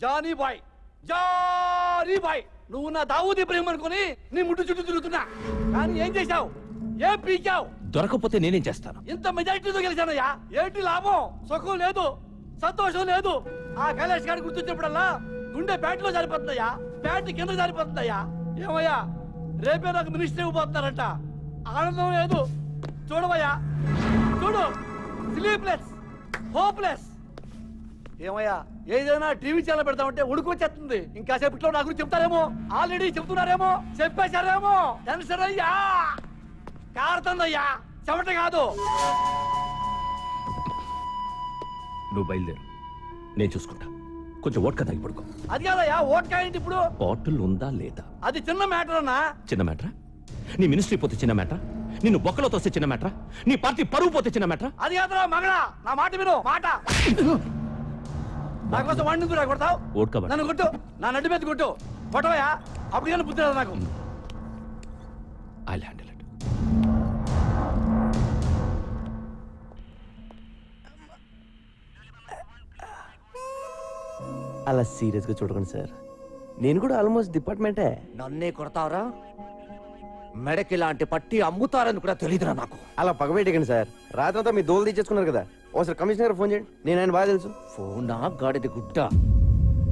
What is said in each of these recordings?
Johnny bye Johnny bye నువ్వు నా దావూద్ ఇబ్రహీం అనుకుని నీ ముట్టు చుట్టూ తిరుగుతున్నా కానీ ఏం చేశావు ఏం పీకావు దొరకపోతే నేనేం చేస్తాను ఇంత మెజారిటీతో గెలిచానయ్యా ఏంటి లాభం సుఖం లేదు సంతోషం లేదు ఆ కైలాష్ గారి గుర్తొచ్చినప్పుడల్లా గుండె బ్యాట్లో జారిపోతుందయ్యా బ్యాట్ కింద జారిపోతుందయ్యా ఏమయ్యా రేపే నాకు మినిస్టర్ ఇవ్వబోతున్నారంట ఆనందం లేదు చూడవయ్యా చూడు స్లీప్లెస్ హోప్లెస్ ఏమయ్యా ఏదైనా టీవీ ఛానల్ పెడతామంటే ఉడుకొచ్చేస్తుంది ఇంకా సేపట్లో నా గురించి చెప్తారేమో ఆల్రెడీ చెప్తున్నారేమో చెప్పేశారేమో టెన్షన్ అయ్యా కారుతుందయ్యా చెమట కాదు నువ్వు బయలుదేరు నేను చూసుకుంటా కొంచెం ఓట్కా తాగి పడుకో అది కాదయ్యా ఓట్కా ఏంటి ఇప్పుడు బాటిల్ ఉందా లేదా అది చిన్న మ్యాటర్ అన్నా చిన్న మ్యాటరా నీ మినిస్ట్రీ పోతే చిన్న మ్యాటరా నిన్ను బొక్కలో తోస్తే చిన్న మ్యాటరా నీ పార్టీ పరువు పోతే చిన్న మ్యాటరా అది కాదురా మగడా నా మాట విను మాట నా కోసం వండింది కొడతావు ఓట్కా నన్ను కొట్టు నా నడ్డి మీద కొట్టు కొట్టవయ్యా అప్పుడు కానీ బుద్ధి రాదు నాకు ఐ హ్యాండిల్ ఇట్ అలా సీరియస్ గా చూడకండి సార్ నేను కూడా ఆల్మోస్ట్ డిపార్ట్మెంటే. నన్నే కొడతావరా మెడకి లాంటి పట్టి అమ్ముతారని కూడా తెలియదురా నాకు. అలా పగబెట్టకండి సార్. రాత్రంతా మీ దోలు తీసేసుకున్నారు కదా, ఒకసారి కమిషనర్ ఫోన్ చేయండి, నేను ఆయన బాగా తెలుసు. ఫోనా గాడిది గుడ్డ,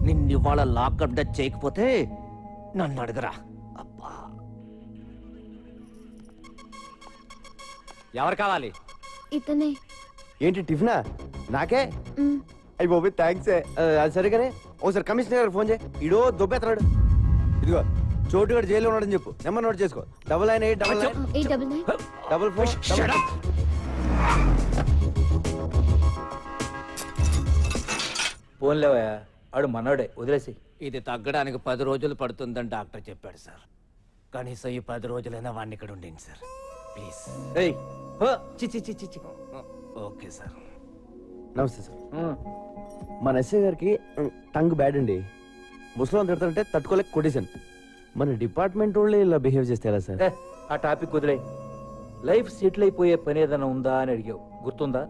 నిన్నివాళ లాకప్ డచ్ చేయకపోతే నన్ను అడగరా. అబ్బా ఎవరు కావాలి? ఇతనే. ఏంటి టిఫినా? నాకే అయ్యి బాబు థ్యాంక్స్. అది సరిగానే ఒకసారి కమిషనర్ ఫోన్ చేయి, ఇడో దొబ్బెత్తనాడు. ఇదిగో చోటుగాడు జైల్లో ఉన్నాడని చెప్పు, నెంబర్ నోట్ చేసుకో. 998844. ఫోన్లేవయ్యా, ఆడు మనోడే, వదిలేసి. ఇది తగ్గడానికి 10 రోజులు పడుతుందని డాక్టర్ చెప్పాడు సార్. కనీసం ఈ 10 రోజులైనా వాడిని ఇక్కడ ఉండండి సార్ ప్లీజ్. ఏయ్ చి ఓకే సార్. నమస్తే సార్. మన ఎస్ఐ గారికి టంగ్ బ్యాడ్ అండి. ముసలం తిడతారంటే తట్టుకోలేక కొట్టేశాను. మన డిపార్ట్మెంట్ వాళ్ళే ఇలా బిహేవ్ చేస్తే ఎలా సార్? ఆ టాపిక్ వదిలే. లైఫ్ సెటిల్ అయిపోయే పని ఏదైనా ఉందా అని అడిగావు, గుర్తుందా?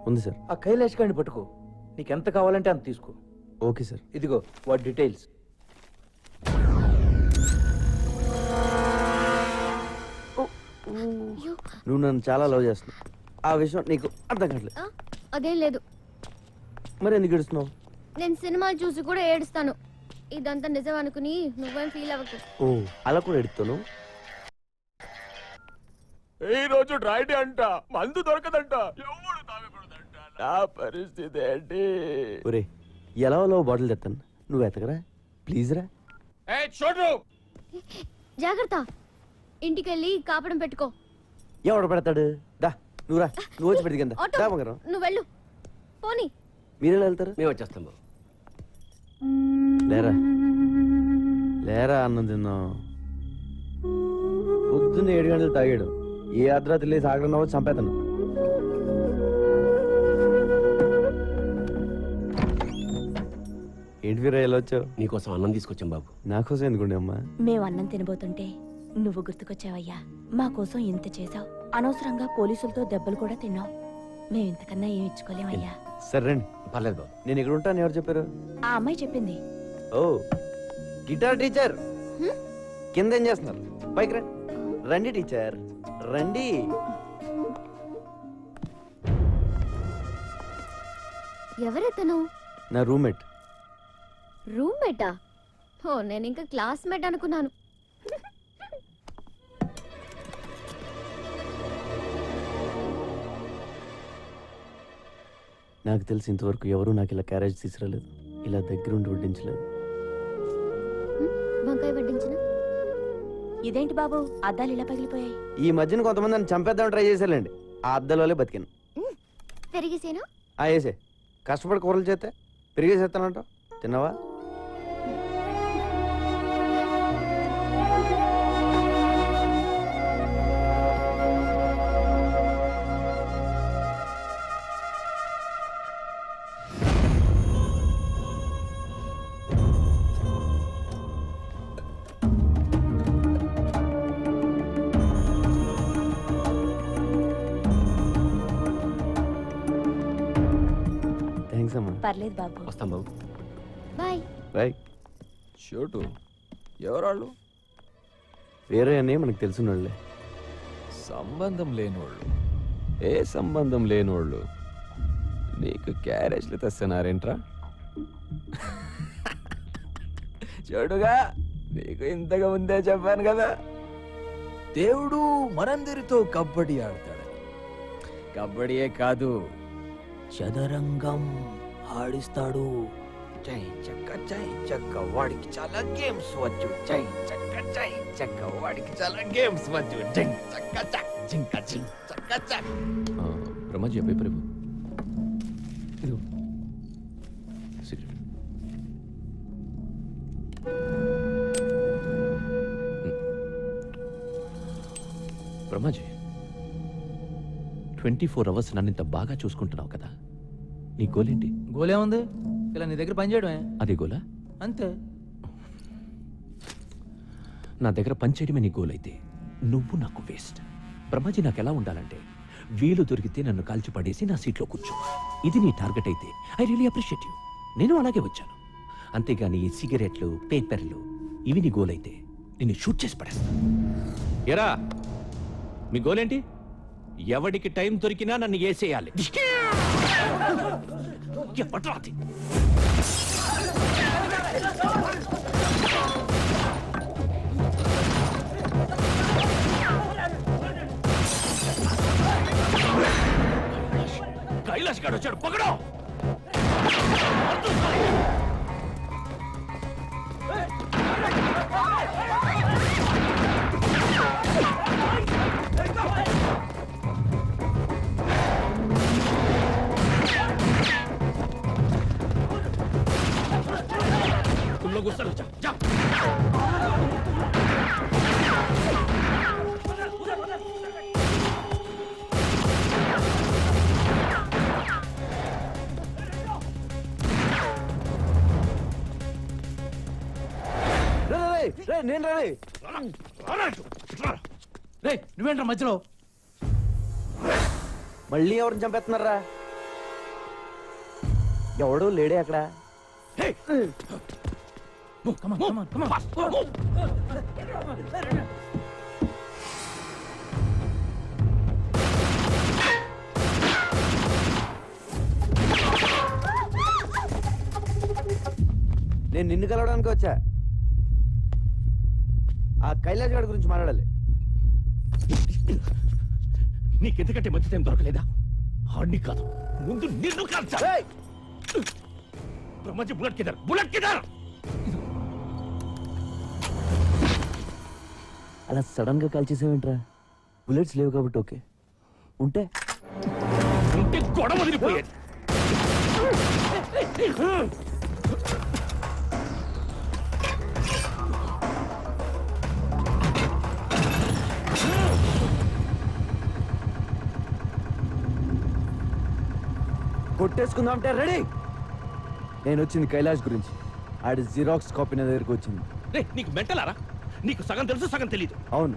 ఉంది సార్. ఆ కైలాష్ గారిని పట్టుకో, నీకెంత కావాలంటే అంత తీసుకో. Okay sir. ఇదిగో వాటి డీటెయిల్స్. నువ్వు నన్ను చాలా లవ్ చేస్తున్నావు, ఆ విషయం నీకు అర్థం కావట్లేదు. అదేం లేదు. మరి ఎందుకు ఏడుస్తున్నావు? నేను సినిమాలు చూసి కూడా ఏడుస్తాను. ఇదంతా నిజం అనుకుని నువ్వేం ఫీల్ అవ్వకు. ఓ అలా కూడా ఎడుతాను. ఈ రోజు డ్రైడే అంట, మందు దొరకదంట, ఎవడు తాగకూడదంట. నా పరిస్థితి ఏంటి? ఒరే ఎలా బాటిల్ తెస్తాను, నువ్వు ఎతకరా ప్లీజ్ రా. చూడు జాగ్రత్త, ఇంటికెళ్ళి కాపడం పెట్టుకో. ఎవడు పెడతాడు? దా నువ్వు రా, నువ్వు వచ్చి పెడితే ఆటో, దా బంగారం. నువ్వు వెళ్ళు. పోనీ. మీరెలా వెళ్తారు? మేము వచ్చేస్తాం బాబు. లేరా లేరా, అన్నం తిన్నాం. పొద్దున్న 7 గంటలు తాగాడు, ఏ అర్ధరాత్రి లేసి ఆగడం చంపేతాను. ఏంటి వీరా ఎలా వచ్చావు? నీకోసం అన్నం తీసుకొచ్చాం బాబు. నాకోసం ఎందుకుండే అమ్మా? మేము అన్నం తినబోతుంటే నువ్వు గుర్తుకొచ్చావయ్యా. మా కోసం ఇంత చేసావు, అనవసరంగా పోలీసులతో దెబ్బలు కూడా తిన్నావు. మేము ఇంతకన్నా ఏం ఇచ్చుకోలేమయ్యా. సరే రండి. పర్లేదు బాబు. నేను ఇక్కడ ఉంటాను, ఎవరు చెప్పారు? ఆ అమ్మాయి చెప్పింది. ఓ గిటార్ టీచర్, కింద ఏం చేస్తున్నారు? పైకి రండి. రండి టీచర్ రండి. ఎవరెతను? నా రూమ్మేట్. రూమ్మేటా? ఓ నేను ఇంకా క్లాస్మేట్ అనుకున్నాను. నాకు తెలిసి ఇంతవరకు ఎవరు నాకు ఇలా క్యారేజ్ తీసుకురాలేదు, ఇలా దగ్గరుండి వడ్డించలేదు. వంకాయ వడ్డించిన. ఇదేంటి బాబు, అద్దాలు ఇలా పగిలిపోయాయి? ఈ మధ్యన కొంతమంది నన్ను చంపేద్దామని ట్రై చేశారండి, ఆ అద్దాల వల్లే బతికాను. పెరిగేసేనా? వేసే కష్టపడి కూరలు చేస్తే పెరిగేసేస్తానంట. తిన్నావా? పర్లేదు బాబు. వస్తాం బాబు. బాయ్. రైట్. చోటు ఎవరాళ్ళు? వేరే అని మనకు తెలిసినోళ్ళే. సంబంధం లేనోళ్ళు. ఏ సంబంధం లేనోళ్ళు నీకు క్యారేజ్లు తెస్తున్నారేంట్రా? చూడుగా, నీకు ఇంతగా ముందే చెప్పాను కదా, దేవుడు మనందరితో కబడ్డీ ఆడతాడు. కబడ్డీయే కాదు, చదరంగం ఆడిస్తాడు. చై చక్క వాడికి చాలా గేమ్స్ వచ్చు. చై చక్క వాడికి చాలా గేమ్స్ వచ్చు. బ్రహ్మాజీ అబ్బాయి ప్రభు బ్రహ్మాజీ, 24 అవర్స్ నన్ను ఇంత బాగా చూసుకుంటున్నావు కదా, నీ గోల్ ఏంటి? గోలేముంది, ఇలా నీ దగ్గర పని చేయడమే అదే గోలా? అంతే. నా దగ్గర పనిచేయడమే నీ గోల్ అయితే నువ్వు నాకు వేస్ట్. బ్రహ్మాజీ, నాకు ఎలా ఉండాలంటే వీలు దొరికితే నన్ను కాల్చి పడేసి నా సీట్లో కూర్చో. ఇది నీ టార్గెట్ అయితే ఐ రియలీ అప్రిషియేట్ యూ. నేను అలాగే వచ్చాను. అంతేగాని ఈ సిగరెట్లు, పేపర్లు ఇవి నీ గోల్ అయితే నిన్ను షూట్ చేసి పడేస్తా. ఎరా, మీ గోల్ ఏంటి? ఎవడికి టైం దొరికినా నన్ను వేసేయాలి. ఎవడ్రాది? కైలాష్ గారు వచ్చాడు, పగడో. तुम लोग उस तरफ जाओ, जाओ। నేను రే. రే, నువ్వేంట్రా మధ్యలో? మళ్ళీ ఎవరిని చంపేస్తున్నారా? ఎవడు లేడే అక్కడ. నేను నిన్ను కలవడానికి వచ్చా. ఆ కైలాష్ గారి గురించి మాట్లాడాలి. నీకెందుకంటే మంచి టైం దొరకలేదా? ఆడిని కాదు, ముందు నిన్ను కాల్చా. బ్రహ్మాజీ, బుల్లెట్ కిదర్, బుల్లెట్ కిదర్. అలా సడన్ గా కాల్ చేసావేంట్రా? బుల్లెట్స్ లేవు కాబట్టి ఓకే, ఉంటే గొడవ వదిలిపోయేది. కొట్టేసుకుందాం అంటే రెడీ. నేను వచ్చింది కైలాష్ గురించి. ఆడి జిరాక్స్ కాపీ నా దగ్గరికి వచ్చింది. నీకు మెంటలారా? నీకు సగం తెలుసు, సగం తెలీదు. అవును,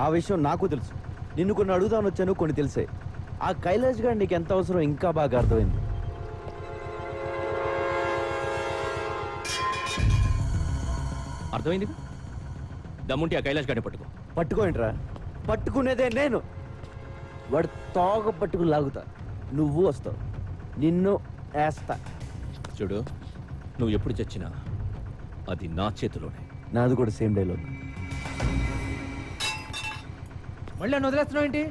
ఆ విషయం నాకు తెలుసు. నిన్ను కొన్ని అడుగుదామని వచ్చాను, కొన్ని తెలిసాయి. ఆ కైలాష్ గారు నీకు ఎంత అవసరం ఇంకా బాగా అర్థమైంది. అర్థమైంది. దమ్ముంటే ఆ కైలాష్ గారిని పట్టుకో. పట్టుకోండిరా, పట్టుకునేదే నేను. వాడు తోక పట్టుకు లాగుతా, నువ్వు వస్తావు, నిన్ను వేస్తా. చూడు, నువ్వు ఎప్పుడు చచ్చినా అది నా చేతిలోనే. నాది కూడా సేమ్ డైలాగ్. మళ్ళీ నన్ను వదిలేస్తున్నావు ఏంటి?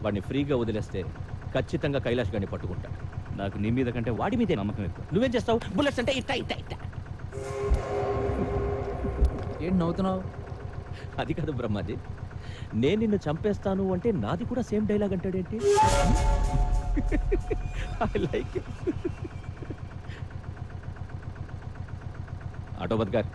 వాడిని ఫ్రీగా వదిలేస్తే ఖచ్చితంగా కైలాష్ గారిని పట్టుకుంటా. నాకు నీ మీద కంటే వాడి మీదే నమ్మకం ఎక్కువ. నువ్వేం చేస్తావు? బుల్లెట్స్ అంటే ఇట్టా ఇట్టా ఇట్టా. ఏంటి నవ్వుతున్నావు? అది కాదు బ్రహ్మాజీ, నేను నిన్ను చంపేస్తాను అంటే నాది కూడా సేమ్ డైలాగ్ అంటాడేంటి? I like it. ఆటోబద్ గారు,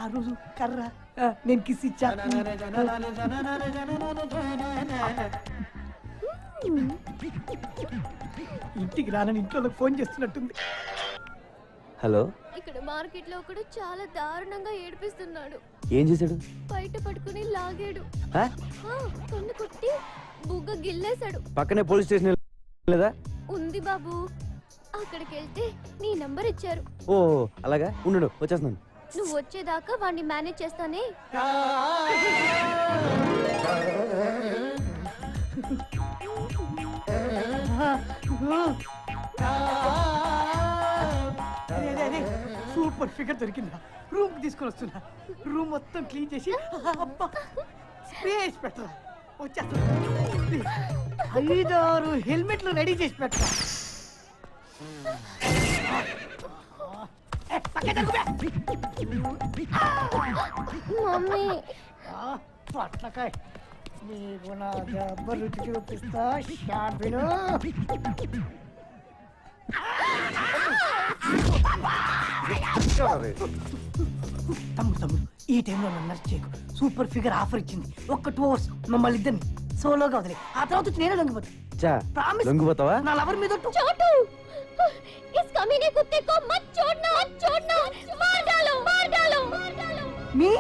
ఆ రోజు కర్ర నేను కిస్ ఇచ్చా. ఇంటికి రానని ఇంట్లో ఫోన్ చేస్తున్నట్టుంది. హలో, ఇక్కడ మార్కెట్ లో ఒకడు చాలా దారుణంగా ఏడిపిస్తున్నాడు. ఏం చేశాడు? బయట పట్టుకుని లాగాడు. ఆ? కన్ను కొట్టి కుక్క గిల్లేశాడు. పక్కనే పోలీస్ స్టేషన్ లేదా? ఉంది బాబు. అక్కడికి వెళ్తే నీ నంబర్ ఇచ్చారు. ఓ అలాగా, ఉండు వచ్చేస్తున్నాను. నువ్వు వచ్చేదాకా వాడిని మేనేజ్ చేస్తానే. సూపర్ ఫిగర్ దొరికిందా? రూమ్ తీసుకొని వస్తున్నా. రూమ్ మొత్తం క్లీన్ చేసి స్పేస్ పెట్టరా. వచ్చేస్తా. 5-6 హెల్మెట్లు రెడీ చేసి పెట్టరా. మమ్మీ పట్లకాయ నీకు నా దెబ్బ రుచి చూపిస్తా. షాట్ విను. తమ్ముడు ఈ టైంలో నన్ను నర్స్ చేయకు. సూపర్ ఫిగర్ ఆఫర్ ఇచ్చింది. ఒక్క 2 hours మమ్మల్ని ఇద్దరిని సోలోగా వదిలే. ఆ తర్వాత వచ్చి నేనే లొంగిపోతా. ప్రామిస్. లొంగిపోతావా? నా లవర్ మీద छोटू इस कमीने कुत्ते को मत छोड़ना, मत छोड़ना, मार डालो, मार डालो, मार डालो. మీ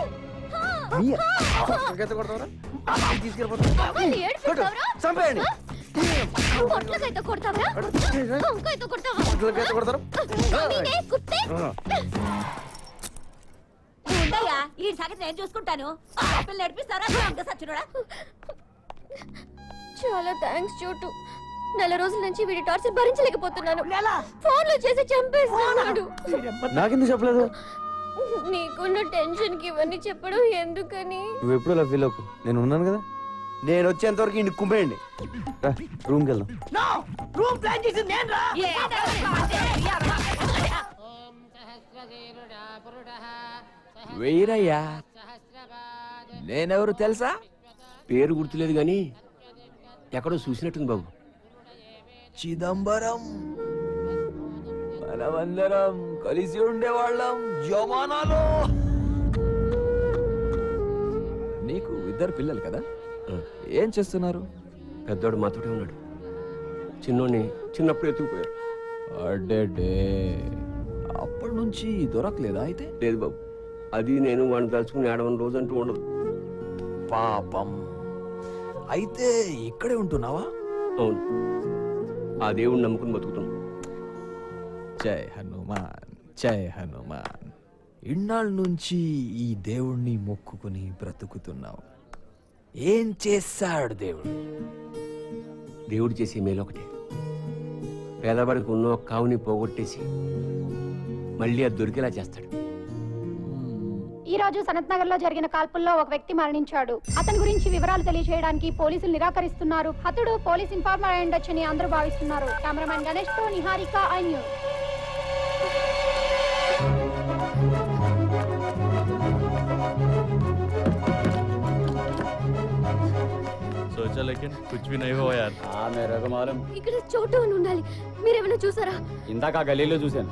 మమ్మల్ని ఏడిపిస్తావురా? చంపేయండి. పొట్లకైతే కొడతావరా? వంకాయతో కొడతావా? కమీనే కుత్తే. ఉండయ్యా, ఈ సంగతి నేను చూసుకుంటాను. పిల్లలు నడిపిస్తారా? సచ్చినోడా. చాలా థ్యాంక్స్ చోటు. 4 రోజుల నుంచి వీడి టార్చర్ భరించలేకపోతున్నాను. ఫోన్లో చేసి చంపేస్తున్నాడు. నాకెందుకు చెప్పలేదు? నీకున్న టెన్షన్ కి ఇవన్నీ చెప్పడం ఎందుకని? నువ్వు ఎప్పుడు అలా ఫీల్ అవ్వకు, నేను ఉన్నాను కదా. నేను వచ్చేంత వరకు ఇంటికి కుమ్మేయండి. రూమ్కి వెళ్దాం. రూమ్ ప్లాన్ చేసింది నేను రా. వెయ్యరయ్యా. నేనెవరు తెలుసా? పేరు గుర్తులేదు గాని ఎక్కడో చూసినట్టుంది బాబు. చిదంబరం. మనమందరం కలిసి ఉండేవాళ్ళం జమానాలో. నీకు 2 పిల్లలు కదా? ఏం చేస్తున్నారు? పెద్దోడు మాతోటే ఉన్నాడు. చిన్నోడిని చిన్నప్పుడు ఎత్తుకుపోయారు. అడ్డే, అప్పటి నుంచి దొరకలేదా అయితే? లేదు బాబు, అది నేను వాడిని తలుచుకుని ఏడవని రోజు అంటూ ఉండదు. పాపం. అయితే ఇక్కడే ఉంటున్నావా? అవును, ఆ దేవుడిని నమ్ముకుని బతుకుతున్నాం. జై హనుమాన్, జై హనుమాన్. ఇన్నాళ్ళ నుంచి ఈ దేవుణ్ణి మొక్కుకుని బ్రతుకుతున్నావు. ఏం చేశాడు దేవుడు? దేవుడు చేసే మేలు ఒకటే, పేదవాడికి ఉన్న ఒక కావుని పోగొట్టేసి మళ్ళీ అది దొరికేలా చేస్తాడు. ఈ రోజు సనత్ నగర్ లో జరిగిన కాల్పుల్లో ఒక వ్యక్తి మరణించాడు. అతని గురించి వివరాలు తెలియజేయడానికి పోలీసులు నిరాకరిస్తున్నారు. హతుడు పోలీస్ ఇన్ఫార్మర్ అయి ఉండొచ్చని అందరూ భావిస్తున్నారు. కెమెరామెన్ గణేష్ తో నిహారిక, ఐ న్యూస్. सोचा लेकिन कुछ भी नहीं हुआ यार. मेरे को मालूम. ఇక్కడ చోటు అని ఉండాలి. మీరేమైనా చూసారా? ఇందాక గలీలో చూశాను.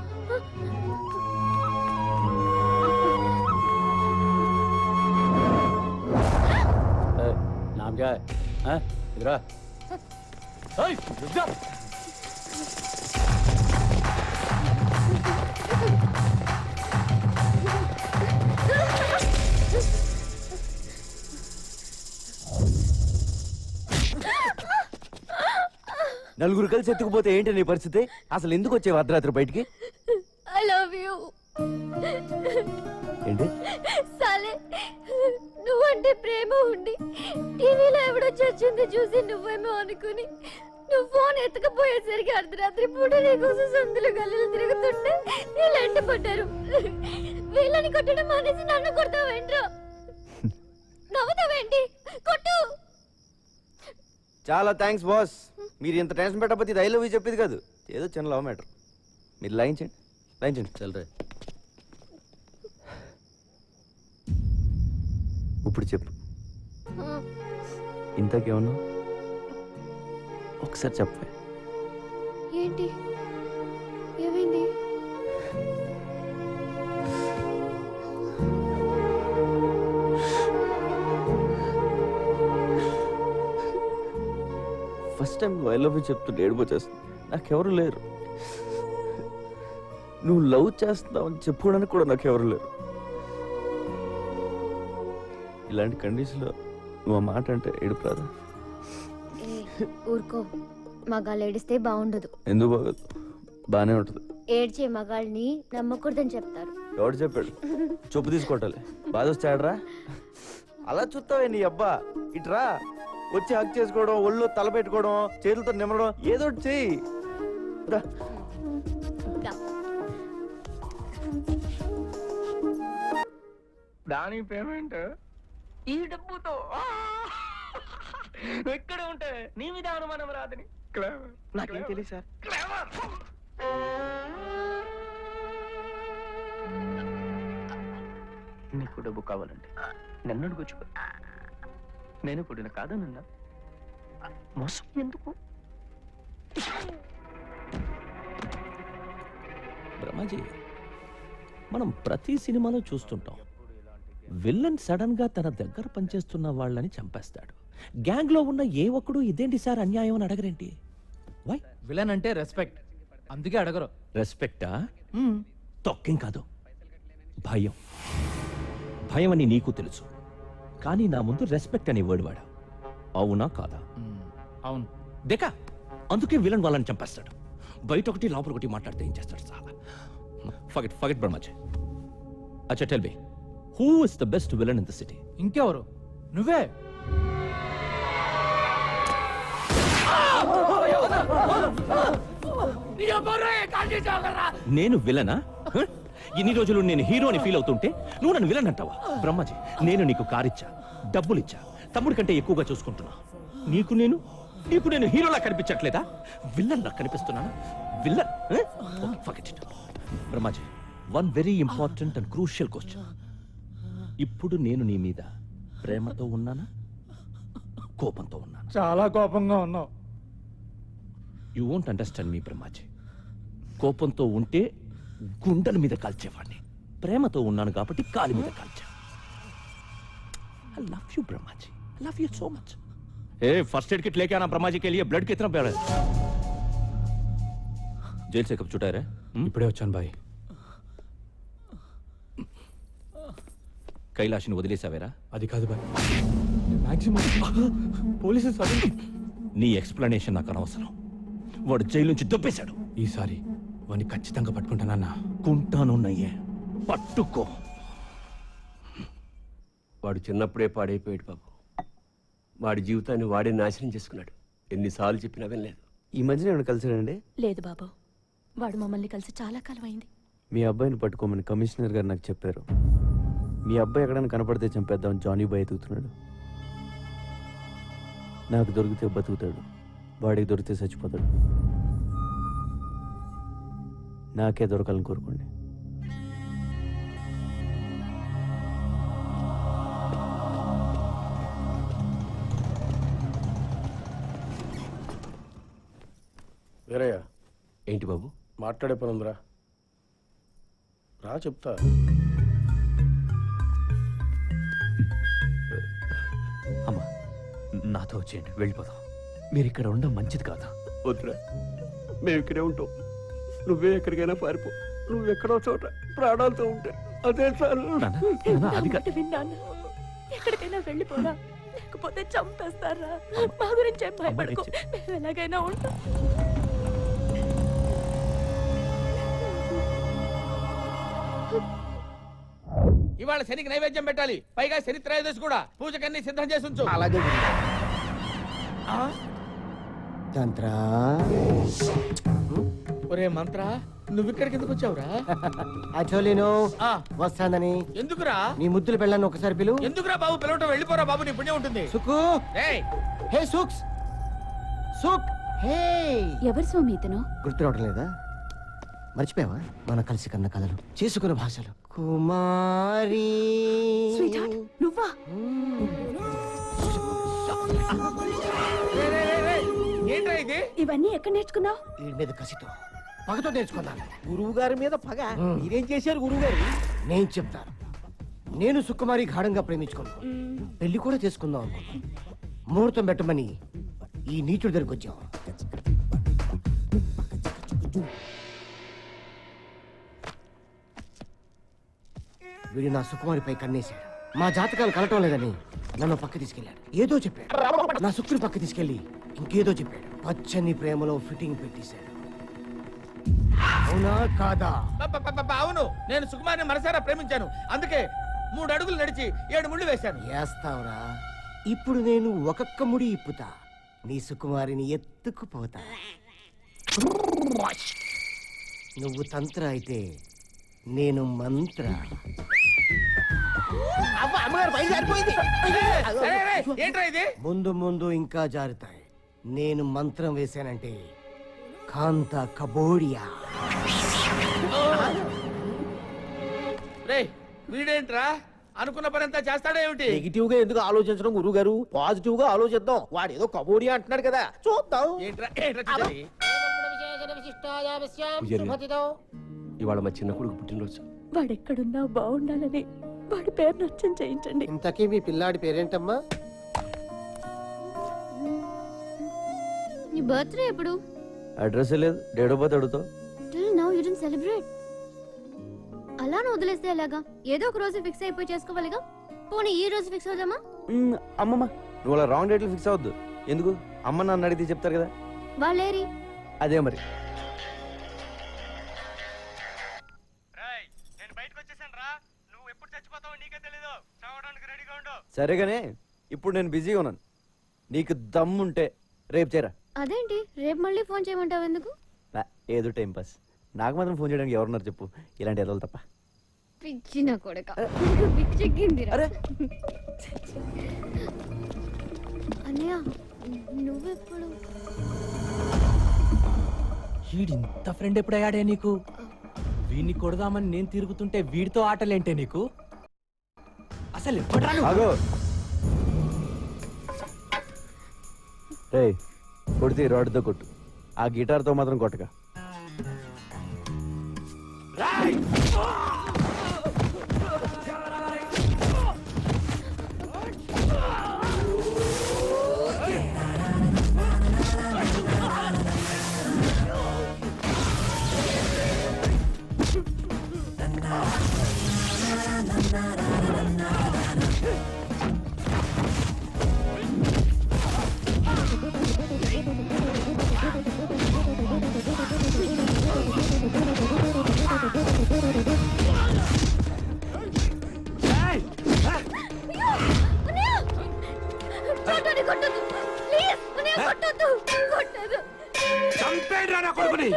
नाम क्या है? हैं? इधर आ. रुक जा. నలుగురు కలిసి ఎత్తుకుపోతే ఏంటి నీ పరిస్థితి? అసలు ఎందుకు వచ్చేవి అర్ధరాత్రి బయటికి? I love you. ఏంటి? సాలే, నువ్వంటే ప్రేమ ఉండి టీవీలో ఎవడో చచ్చింది చూసి నువ్వేమో అనుకుని నువ్వు ఫోన్ ఎత్తుకపోయేసరికి అర్ధరాత్రి పూట నీకోసం సందులు గల్లీలు తిరుగుతుంటే వీళ్ళు ఎంట పడ్డారు. వీళ్ళని కొట్టడం మానేసి నన్ను కొడతావేంట్రా? నవ్వుతావేంటి? కొట్టు. చాలా థ్యాంక్స్ బాస్. మీరు ఇంత టెన్షన్ పెట్టకపోతే ఇది ఐ లవ్ యూ చెప్పేది కాదు. ఏదో చిన్న లవ్ మ్యాటర్. మీరు లాయించండి చల్లరే. ఇప్పుడు చెప్పు, ఇంతకేమన్నా ఒకసారి చెప్పే. ఏంటి ఏమైంది? ఫస్ట్ టైం నువ్వు ఐ లవ్ యూ చెప్తుంటే ఏడిపోచేస్తుంది. నాకెవరు లేరు. నువ్వు లవ్ చేస్తున్నావు అని చెప్పుకోవడానికి కూడా నాకెవరు లేరు. ఇలాంటి కండిషన్లో నువ్వు ఆ మాట అంటే ఏడుపు రాదా? ఊరుకో మగాళ్ళు ఏడిస్తే బాగుండదు. ఎందుకు బాగోదు? బానే ఉంటుంది. ఏడ్చే మగాళ్ళని నమ్మకూడదని చెప్తారు. ఎవడు చెప్పాడు? చెప్పు తీసుకోవటాలి. బాధ వచ్చాడరా? అలా చూస్తావే నీ అబ్బా. ఇట్రా వచ్చి హక్ చేసుకోవడం, ఒళ్ళు తల పెట్టుకోవడం, చేతులతో నిమ్మడం, ఏదో ఒకటి చెయ్యి. రా. దాని పేమెంట్ ఈ డబ్బుతో ఎక్కడ ఉంటే నీ మీద అనుమానం రాదని. నాకేం తెలియదు సార్. నీకు డబ్బు కావాలంటే నన్ను అడుగుచ్చుకో. నేను పుట్టిన కాదనున్నా మోసం ఎందుకు? బ్రహ్మాజీ, మనం ప్రతి సినిమాలో చూస్తుంటాం, విల్లన్ సడన్ గా తన దగ్గర పనిచేస్తున్న వాళ్ళని చంపేస్తాడు. గ్యాంగ్ లో ఉన్న ఏ ఒక్కడు ఇదేంటి సార్ అన్యాయం అని అడగరేంటి? వై? విలన్ అంటే రెస్పెక్ట్, అందుకే అడగరు. రెస్పెక్టా? తొక్కేం కాదు, భయం. భయం అని నీకు తెలుసు, కానీ నా ముందు రెస్పెక్ట్ అనే వర్డ్ వాడా. అవునా కాదా? అవును. దేకా, అందుకే విలన్ వాళ్ళని చంపేస్తాడు. బయట ఒకటి లోపల ఒకటి మాట్లాడితే ఏం చేస్తాడు చాలా. ఫగెట్ బ్రహ్మాజీ. అచ్చా tell me, who is the best villain in the city? ఇంకెవరు? నువ్వే. నేను విలనా? ఇన్ని రోజులు నేను హీరోని ఫీల్ అవుతుంటే నువ్వు నన్ను విలన్ అంటావా? బ్రహ్మాజీ, నేను నీకు కారిచ్చా, డబ్బులిచ్చా, తమ్ముడి కంటే ఎక్కువగా చూసుకుంటున్నా. నీకు నేను హీరోలా కనిపించట్లేదా? విల్లన్ లా కనిపిస్తున్నానా? Villain? Forget it. Brahmaji, one very important and crucial question. ఇప్పుడు నేను నీ మీద ప్రేమతో ఉన్నానా, కోపంతో ఉన్నానా? చాలా కోపంగా ఉన్నావు. యూ వోంట్ అండర్స్టాండ్ మీ బ్రహ్మాజీ. కోపంతో ఉంటే గుండెల మీద కాల్చేవాడిని, ప్రేమతో ఉన్నాను కాబట్టి కాలి మీద కాల్చా. I love you Brahmaji, I love you so much. First aid kit लेके आना ब्रह्माजी के लिए. ब्लड कितना प्यारा है. जेल से कब छुटा है? ఇప్పుడే వచ్చాను బాయ్. కైలాష్ని వదిలేసావేరా? అది కాదు బాయ్, మాక్సిమం పోలీసు సడన్. నీ ఎక్స్ప్లెనేషన్ నాకు అనవసరం. వాడు జైలు నుంచి దొబ్బేశాడు. ఈసారి వాడిని ఖచ్చితంగా పట్టుకుంటానన్నా. కుంటానున్నయ్యే, పట్టుకో. వాడు చిన్నప్పుడే పాడైపోయాడు బాబు. వాడి జీవితాన్ని వాడే నాశనం చేసుకున్నాడు. ఎన్నిసార్లు చెప్పినా వినలేదు. ఈ మధ్యన ఏమైనా కలిసాడండి? లేదు బాబు, వాడు మమ్మల్ని కలిసి చాలా కాలం అయింది. మీ అబ్బాయిని పట్టుకోమని కమిషనర్ గారు నాకు చెప్పారు. మీ అబ్బాయి ఎక్కడైనా కనపడితే చంపేద్దామని జానీ బాయ్ ఎదుగుతున్నాడు. నాకు దొరికితే బతుకుతాడు, వాడికి దొరికితే చచ్చిపోతాడు. నాకే దొరకాలని కోరుకోండి. వేరయ్యా, ఏంటి బాబు? మాట్లాడే పని ఉందిరా, రా చెప్తా. అమ్మా, నాతో వచ్చేయండి, వెళ్ళిపోదాం. మీరు ఇక్కడ ఉండడం మంచిది కాదా? వద్దురా, మేము ఇక్కడే ఉంటాం. నువ్వే ఎక్కడికైనా పారిపో. నువ్వు ఎక్కడో చోట ప్రాణాలతో ఉంటే అదే చాలు. అది విన్నాను, ఎక్కడికైనా వెళ్ళిపోరా, లేకపోతే చంపేస్తారా. మా గురించి ఏం భయపడకు, మేము ఎలాగైనా ఉంటాం. ఇవాళ శనికి నైవేద్యం పెట్టాలి, పైగా శని త్రయోదశి కూడా. పూజకన్నీ సిద్ధం చేసి ఉంచు. అలాగే. ఒరే మంత్ర, నువ్వు ఇక్కడికి ఎందుకు వచ్చావురా? అచోలీను వస్తానని. ఎందుకురా? నీ ముద్దులు పెళ్ళాను ఒకసారి పిలు. ఎందుకురా బాబు పిలవటం? వెళ్ళిపోరా బాబు, నీ పుణ్యం ఉంటుంది. సుకు, హే సుక్స్, సుక్, హే. ఎవరు స్వామి ఇతను? గుర్తు రావడం లేదా? మర్చిపోయావా? మన కలిసి కన్న కలలు, చేసుకున్న భాషలు. కుమారి, నువ్వా? ఏంట్రా ఇది? ఇవన్నీ ఎక్కడ నేర్చుకున్నావు? వీడి మీద కసితో, పగతో నేర్చుకున్నాను. గురువు గారి మీద పగ? మీరేం చేశారు గురువు గారు? నేను చెప్తాను. నేను సుకుమారి గాఢంగా ప్రేమించుకున్నాను, పెళ్లి కూడా చేసుకుందాం అనుకున్నాను. ముహూర్తం పెట్టమని ఈ నీచుడి దగ్గరికి వచ్చాం. వీడు నా సుకుమారిపై కన్నేశాడు. మా జాతకాలు కలటం లేదని నన్ను పక్క తీసుకెళ్ళాడు, ఏదో చెప్పాడు. నా సుక్కుని పక్క తీసుకెళ్ళి ఇంకేదో చెప్పాడు. పచ్చని ప్రేమలో ఫిట్టింగ్ పెట్టేశాడు. అవునా కాదా? అవును, నేను సుకుమారిని మనసారా ప్రేమించాను. అందుకే 3 అడుగులు నడిచి 7 ముళ్ళు వేశాను. వేస్తావురా? ఇప్పుడు నేను ఒక్కొక్క ముడి ఇప్పుతా, నీ సుకుమారిని ఎత్తుకుపోతా. నువ్వు తంత్ర అయితే నేను మంత్ర. ఏంట్రా ఇది? ముందు ముందు ఇంకా జారుతాయి. నేను మంత్రం వేశానంటే కాంత కబోడియా. రేయ్, వీడేంట్రా అనుకున్న పని అంతా చేస్తాడా ఏమిటి? నెగిటివ్ గా ఎందుకు ఆలోచించడం గురువు గారు? పాజిటివ్ గా ఆలోచిద్దాం. వాడు ఏదో కబోడియా అంటున్నాడు కదా, చూద్దాం. ఏంట్రా చూసేది? ఇవాళ మా చిన్న కొడుకు పుట్టినరోజు. వాడెక్కడున్నా బాగుండాలని వాడి పేరు నచ్చం చేయించండి. ఇంతకీ మీ పిల్లాడి పేరేంటమ్మా? నీ బర్త్డే ఎప్పుడు? అడ్రస్ లేదు, డేట్ ఆఫ్ బర్త్ అడుగుతావు. Till now you didn't celebrate. అలానే వదిలేస్తే ఎలాగా? ఏదో ఒక రోజు ఫిక్స్ అయిపోయి చేసుకోవాలిగా. పోనీ ఈ రోజు ఫిక్స్ అవుదామా? అమ్మమ్మ, నువ్వు అలా రాంగ్ డేట్లు ఫిక్స్ అవద్దు. ఎందుకు? అమ్మ నన్ను అడిగితే చెప్తారు కదా. వాళ్ళేరి అదే మరి. సరేగానే, ఇప్పుడు నేను బిజీగా ఉన్నాను. నీకు దమ్ముంటే రేపు చేరా. అదేంటి రేపు మళ్ళీ ఫోన్ చేయమంటావు ఎందుకు? ఏదో టైం పాస్. నాకు మాత్రం ఫోన్ చేయడానికి ఎవరున్నారు చెప్పు, ఇలాంటి ఎదలు తప్ప. పిచ్చిన కొడక, పిచ్చెక్కిందిరా. అన్నయ్య, నువ్వెప్పుడు? వీడింత ఫ్రెండ్ ఎప్పుడయ్యాడే నీకు? వీడిని కొడదామని నేను తిరుగుతుంటే వీడితో ఆటలేంటే నీకు? అసలు ఆగో. రేయ్, కొడితే రాడ్తో కొట్టు, ఆ గిటార్తో మాత్రం కొట్టగా. చంపేడ్రా నా కొడుకుని.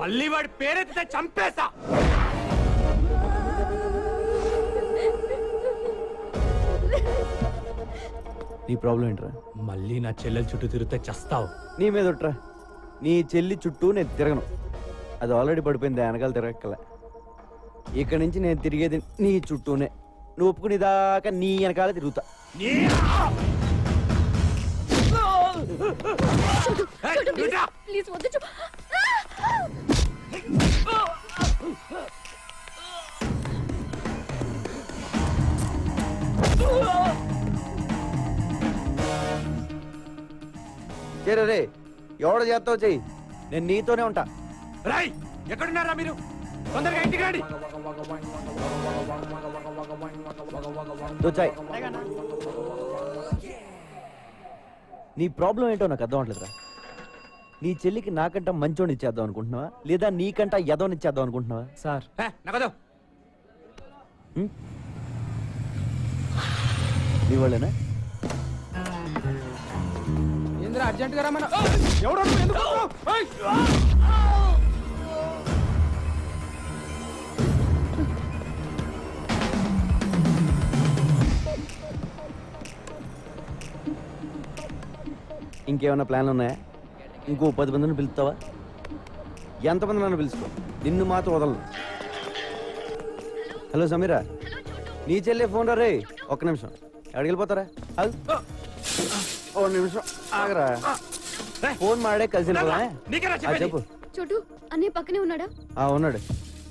మళ్ళీ వాడి పేరెత్తితే చంపేస్తా. నీ ప్రాబ్లం ఏంట్రా? మళ్ళీ నా చెల్లెల చుట్టూ తిరిగితే చస్తావు. నీ మీద ఒట్రా. నీ చెల్లి చుట్టూ నేను తిరగను, అది ఆల్రెడీ పడిపోయింది, వెనకాల తిరగక్కల. ఇక్కడి నుంచి నేను తిరిగేది నీ చుట్టూనే. నువ్వు ఒప్పుకుని దాకా నీ వెనకాల తిరుగుతా. ప్లీజ్ వద్దు. చేరే రే, ఎవడ చేస్తావు చెయ్యి, నేను నీతోనే ఉంటా. రాయ్, ఎక్కడున్నారా మీరు? తొందరగా ఇంటికి రండి. దొచ్చాయి. నీ ప్రాబ్లం ఏంటో నాకు అర్థం అవట్లేదురా. నీ చెల్లికి నాకంట మంచోని ఇచ్చేద్దాం అనుకుంటున్నావా, లేదా నీకంట ఎదోని ఇచ్చేద్దాం అనుకుంటున్నావా? సార్ నగదు నీ వాళ్ళేనా? ఏంద్రా అర్జెంట్ గా రమ్మన్నా? ఎవడో ఇంకేమైనా ప్లాన్లు ఉన్నాయా? ఇంకో 10 మందిని పిలుస్తావా? ఎంతమంది నన్ను పిలుచుకో, నిన్ను మాత్రం వదలను. హలో సమీరా, నీ చెల్లె ఫోన్ రా. రే, ఒక్క నిమిషం, ఎక్కడికి వెళ్ళిపోతారా? ఓ నిమిషం ఆగరా, ఫోన్ మాడే కలిసి చెప్పు. చోటు, అన్నయ్య పక్కనే ఉన్నాడా? ఉన్నాడు.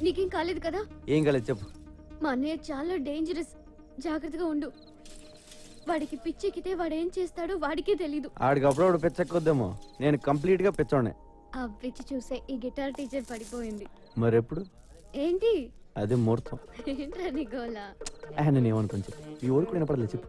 నీకేం కాలేదు కదా? ఏం కాలేదు చెప్పు. మా అన్నయ్య చాలా డేంజరస్, జాగ్రత్తగా ఉండు. వాడికి పిచ్చెక్కితే వాడేం చేస్తాడో వాడికే తెలీదు. ఆడికి అప్పుడప్పుడు పిచ్చెక్కొద్దేమో, నేను కంప్లీట్ గా పిచ్చోడే. అవ్విచ్చి చూసే ఈ గిటార్ టీచర్ పడిపోయింది. మరెప్పుడు? ఏంటి అదే ముహూర్తం. ఏంట్రా నీ గోలా? నేను ఏమనుకోని చెప్పు, ఈ ఓడి కూడా వినపడలేదు చెప్పు.